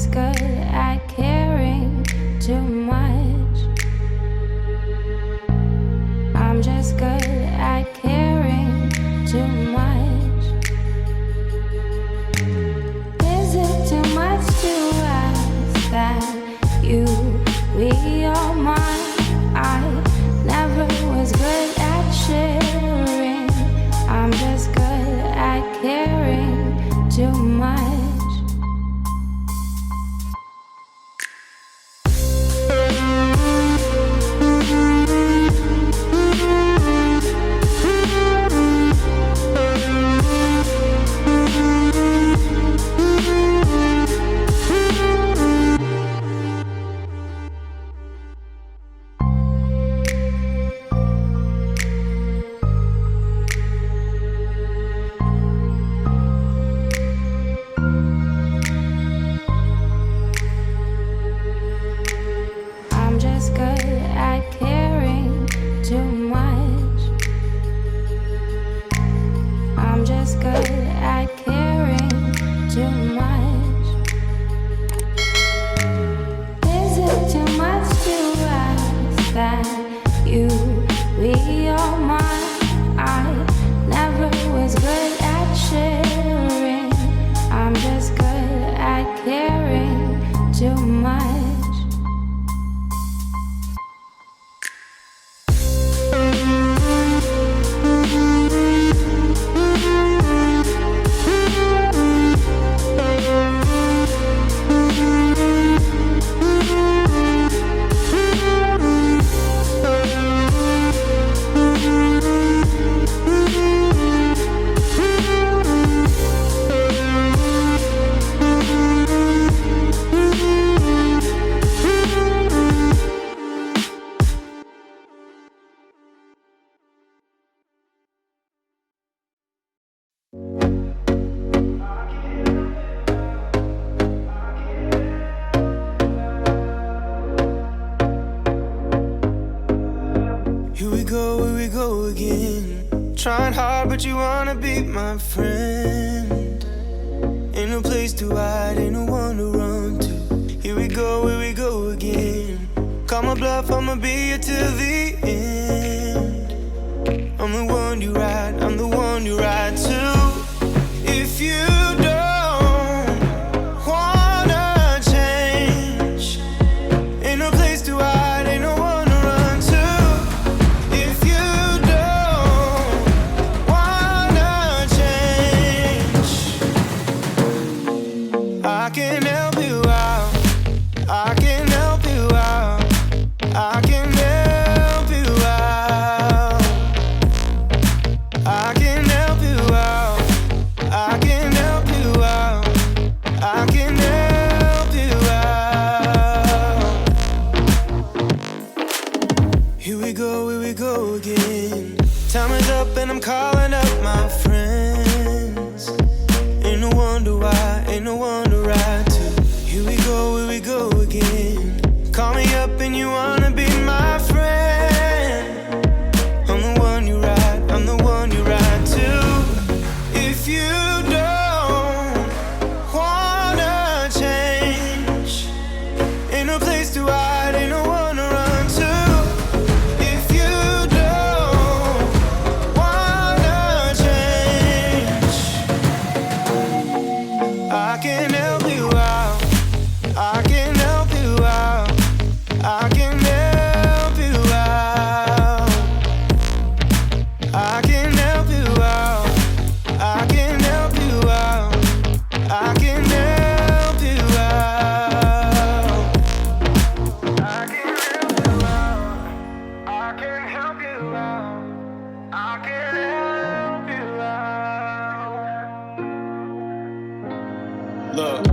just good at caring too much. I'm just good at caring too much. Is it too much to ask that you be all mine? I never was good at sharing. I'm just good at caring too much. Trying hard, but you wanna be my friend. Ain't no place to hide, ain't no one to run to. Here we go again. Call my bluff, I'ma be here till the end. I'm the one you ride, I'm the one you ride to. If you don't wanna change, ain't no place to hide, ain't no one to run to. If you I can help you out. I can help you out. I can help you out. I can help you out. I can help you out. I can help you out. Here we go again. Time is up and I'm calling up my friends. Ain't no wonder why, ain't no one to ride to. Here we go again. Call me up and you wanna be my friend. I'm the one you ride, I'm the one you ride to. If you don't wanna change, ain't no place to hide, ain't no one to run to. If you don't wanna change, I can help you out. I can help you out. I can help you out. I can help you out. I can help you out. I can help you out. I can help you out. I can help you out. I can help you out. Look.